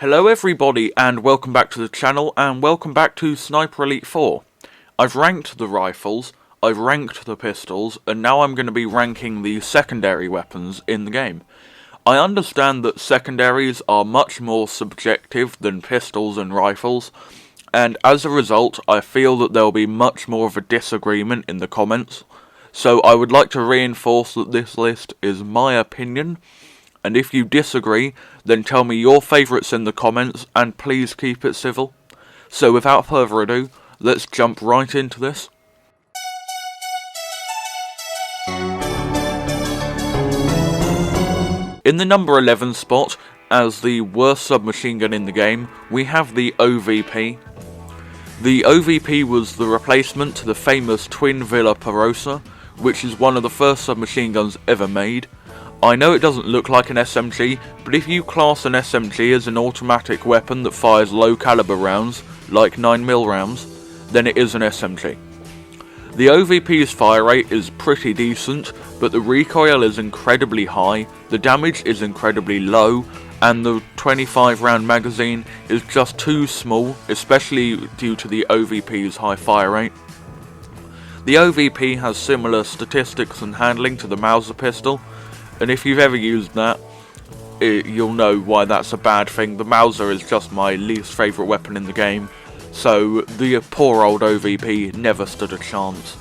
Hello everybody and welcome back to the channel and welcome back to Sniper Elite 4. I've ranked the rifles, I've ranked the pistols, and now I'm going to be ranking the secondary weapons in the game. I understand that secondaries are much more subjective than pistols and rifles, and as a result I feel that there will be much more of a disagreement in the comments. So I would like to reinforce that this list is my opinion, and if you disagree, then tell me your favourites in the comments, and please keep it civil. So without further ado, let's jump right into this. In the number 11 spot, as the worst submachine gun in the game, we have the OVP. The OVP was the replacement to the famous Twin Villa Perosa, which is one of the first submachine guns ever made. I know it doesn't look like an SMG, but if you class an SMG as an automatic weapon that fires low caliber rounds, like 9mm rounds, then it is an SMG. The OVP's fire rate is pretty decent, but the recoil is incredibly high, the damage is incredibly low, and the 25 round magazine is just too small, especially due to the OVP's high fire rate. The OVP has similar statistics and handling to the Mauser pistol, and if you've ever used that, you'll know why that's a bad thing. The Mauser is just my least favourite weapon in the game, so the poor old OVP never stood a chance.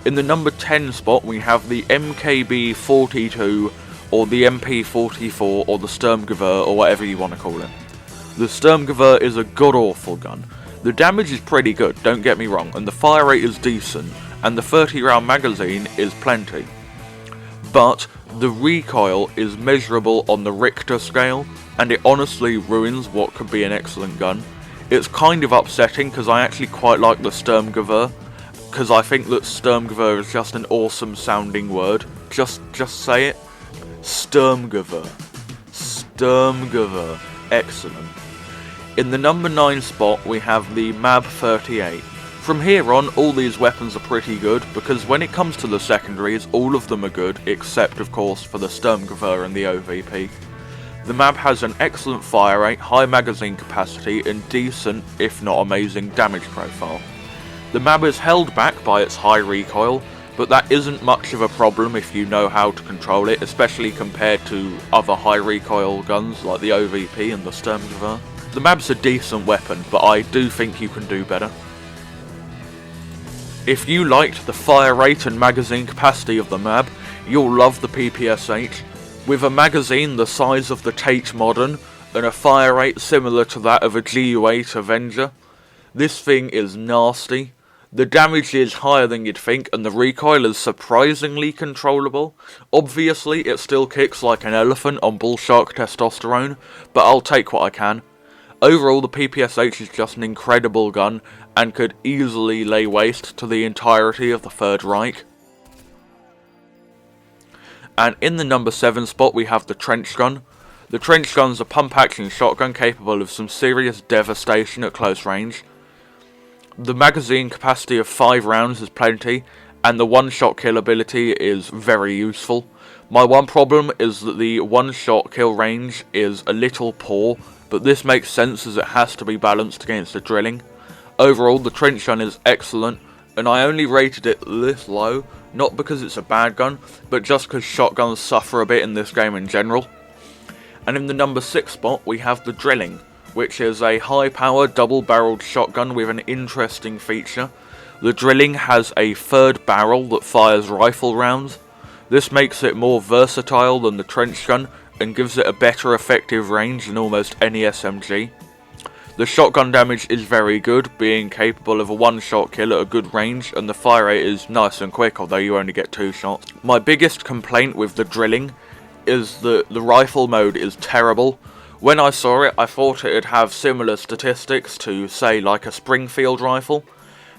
In the number 10 spot we have the MKB-42, or the MP-44, or the Sturmgewehr, or whatever you want to call it. The Sturmgewehr is a god-awful gun. The damage is pretty good, don't get me wrong, and the fire rate is decent, and the 30 round magazine is plenty. But the recoil is measurable on the Richter scale, and it honestly ruins what could be an excellent gun. It's kind of upsetting because I actually quite like the Sturmgewehr, because I think that Sturmgewehr is just an awesome sounding word. Just say it. Sturmgewehr. Sturmgewehr. Excellent. In the number 9 spot we have the MAB 38. From here on, all these weapons are pretty good, because when it comes to the secondaries, all of them are good, except of course for the Sturmgewehr and the OVP. The MAB has an excellent fire rate, high magazine capacity, and decent, if not amazing, damage profile. The MAB is held back by its high recoil, but that isn't much of a problem if you know how to control it, especially compared to other high recoil guns like the OVP and the Sturmgewehr. The MAB's a decent weapon, but I do think you can do better. If you liked the fire rate and magazine capacity of the MAB, you'll love the Ppsh. With a magazine the size of the Tate Modern, and a fire rate similar to that of a GU8 Avenger, this thing is nasty. The damage is higher than you'd think, and the recoil is surprisingly controllable. Obviously, it still kicks like an elephant on bullshark testosterone, but I'll take what I can. Overall, the Ppsh is just an incredible gun, and could easily lay waste to the entirety of the Third Reich. And in the number 7 spot we have the trench gun. The trench gun's a pump-action shotgun capable of some serious devastation at close range. The magazine capacity of 5 rounds is plenty, and the one-shot kill ability is very useful. My one problem is that the one-shot kill range is a little poor, but this makes sense as it has to be balanced against the drilling. Overall, the trench gun is excellent, and I only rated it this low, not because it's a bad gun, but just because shotguns suffer a bit in this game in general. And in the number 6 spot, we have the drilling, which is a high-power double-barreled shotgun with an interesting feature. The drilling has a third barrel that fires rifle rounds. This makes it more versatile than the trench gun, and gives it a better effective range than almost any SMG. The shotgun damage is very good, being capable of a one-shot kill at a good range, and the fire rate is nice and quick, although you only get 2 shots. My biggest complaint with the drilling is that the rifle mode is terrible. When I saw it, I thought it'd have similar statistics to, say, like a Springfield rifle.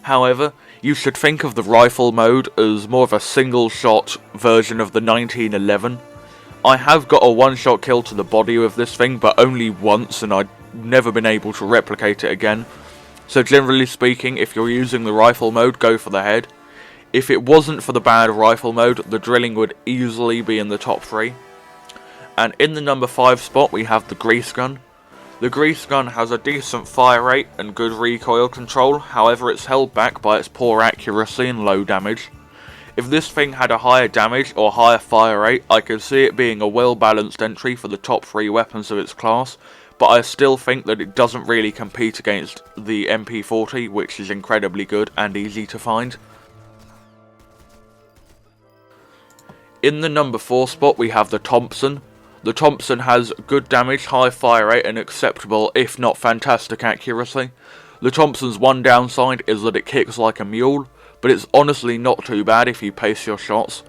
However, you should think of the rifle mode as more of a single-shot version of the 1911. I have got a one-shot kill to the body with this thing, but only once, and I've never been able to replicate it again. So generally speaking, if you're using the rifle mode, go for the head. If it wasn't for the bad rifle mode, the drilling would easily be in the top 3. And in the number 5 spot, we have the grease gun. The grease gun has a decent fire rate and good recoil control, however it's held back by its poor accuracy and low damage. If this thing had a higher damage or higher fire rate, I could see it being a well balanced entry for the top 3 weapons of its class, but I still think that it doesn't really compete against the MP40, which is incredibly good and easy to find. In the number 4 spot we have the Thompson. The Thompson has good damage, high fire rate and acceptable, if not fantastic accuracy. The Thompson's one downside is that it kicks like a mule, but it's honestly not too bad if you pace your shots.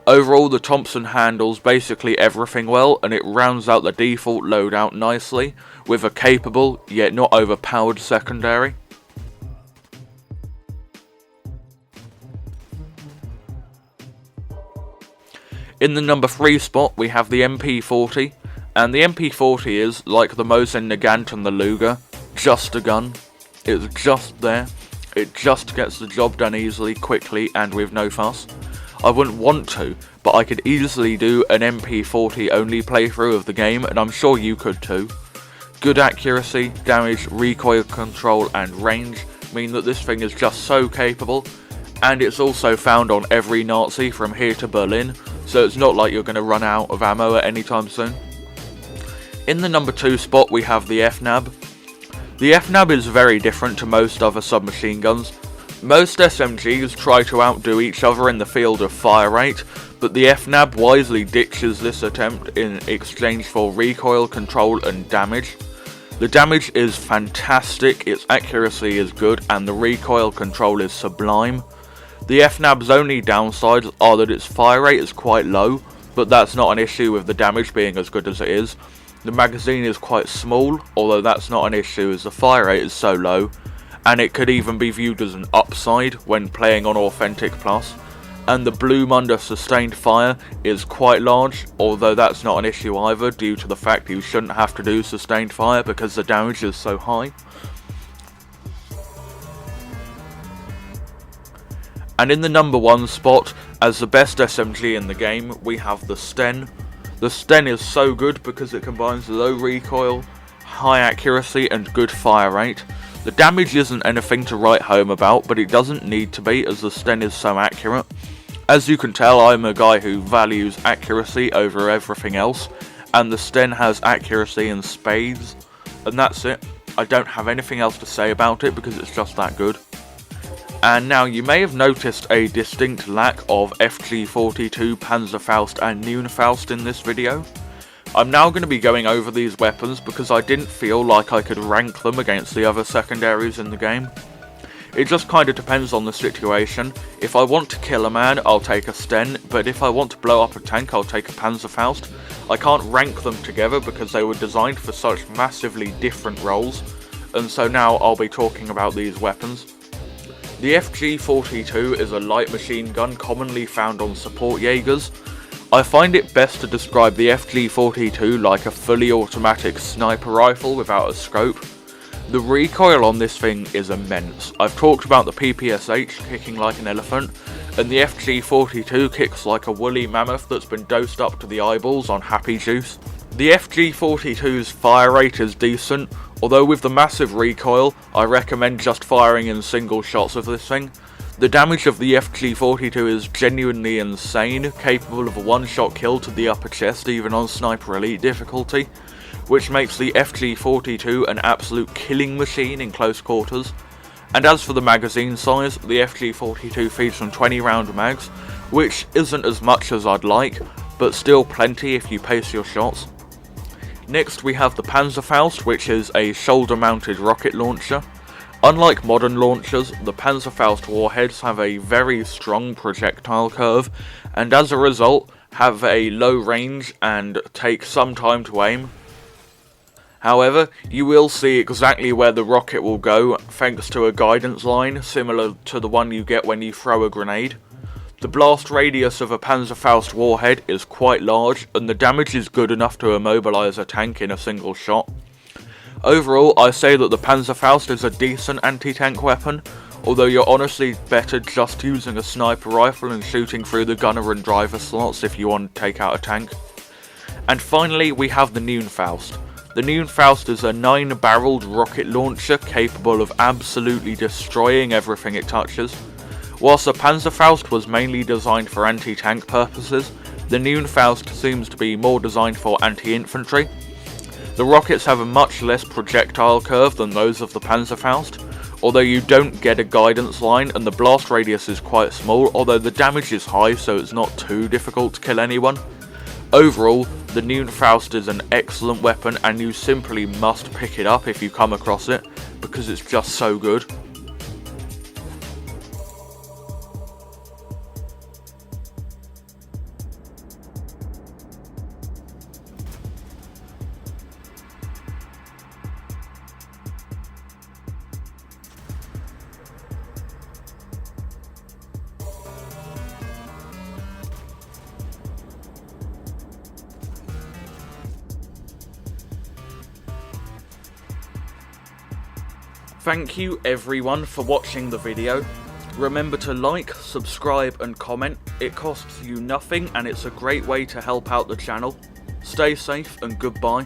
Overall, the Thompson handles basically everything well, and it rounds out the default loadout nicely, with a capable, yet not overpowered secondary. In the number 3 spot, we have the MP40, and the MP40 is, like the Mosin Nagant and the Luger, just a gun. It's just there. It just gets the job done easily, quickly, and with no fuss. I wouldn't want to, but I could easily do an MP40 only playthrough of the game, and I'm sure you could too. Good accuracy, damage, recoil control, and range mean that this thing is just so capable, and it's also found on every Nazi from here to Berlin, so it's not like you're going to run out of ammo at any time soon. In the number 2 spot we have the Fnab. The Fnab is very different to most other submachine guns. Most SMGs try to outdo each other in the field of fire rate, but the Fnab wisely ditches this attempt in exchange for recoil control and damage. The damage is fantastic, its accuracy is good, and the recoil control is sublime. The Fnab's only downsides are that its fire rate is quite low, but that's not an issue with the damage being as good as it is. The magazine is quite small, although that's not an issue as the fire rate is so low, and it could even be viewed as an upside when playing on Authentic Plus. And the bloom under sustained fire is quite large, although that's not an issue either due to the fact you shouldn't have to do sustained fire because the damage is so high. And in the number 1 spot, as the best SMG in the game, we have the Sten. The Sten is so good because it combines low recoil, high accuracy and good fire rate. The damage isn't anything to write home about, but it doesn't need to be as the Sten is so accurate. As you can tell, I'm a guy who values accuracy over everything else, and the Sten has accuracy in spades, and that's it. I don't have anything else to say about it because it's just that good. And now you may have noticed a distinct lack of FG42, Panzerfaust and Neunfaust in this video. I'm now going to be going over these weapons because I didn't feel like I could rank them against the other secondaries in the game. It just kind of depends on the situation. If I want to kill a man, I'll take a Sten, but if I want to blow up a tank, I'll take a Panzerfaust. I can't rank them together because they were designed for such massively different roles, and so now I'll be talking about these weapons. The FG42 is a light machine gun commonly found on support Jaegers. I find it best to describe the FG42 like a fully automatic sniper rifle without a scope. The recoil on this thing is immense. I've talked about the PPSH kicking like an elephant, and the FG42 kicks like a woolly mammoth that's been dosed up to the eyeballs on happy juice. The FG42's fire rate is decent, although with the massive recoil, I recommend just firing in single shots of this thing. The damage of the FG42 is genuinely insane, capable of a one-shot kill to the upper chest even on Sniper Elite difficulty, which makes the FG42 an absolute killing machine in close quarters. And as for the magazine size, the FG42 feeds from 20 round mags, which isn't as much as I'd like, but still plenty if you pace your shots. Next we have the Panzerfaust, which is a shoulder-mounted rocket launcher. Unlike modern launchers, the Panzerfaust warheads have a very strong projectile curve, and as a result, have a low range and take some time to aim. However, you will see exactly where the rocket will go thanks to a guidance line similar to the one you get when you throw a grenade. The blast radius of a Panzerfaust warhead is quite large, and the damage is good enough to immobilize a tank in a single shot. Overall, I say that the Panzerfaust is a decent anti-tank weapon, although you're honestly better just using a sniper rifle and shooting through the gunner and driver slots if you want to take out a tank. And finally, we have the Neunfaust. The Neunfaust is a 9-barreled rocket launcher capable of absolutely destroying everything it touches. Whilst the Panzerfaust was mainly designed for anti-tank purposes, the Neunfaust seems to be more designed for anti-infantry. The rockets have a much less projectile curve than those of the Panzerfaust, although you don't get a guidance line and the blast radius is quite small, although the damage is high so it's not too difficult to kill anyone. Overall, the Neunfaust is an excellent weapon and you simply must pick it up if you come across it, because it's just so good. Thank you everyone for watching the video. Remember to like, subscribe and comment. It costs you nothing and it's a great way to help out the channel. Stay safe and goodbye.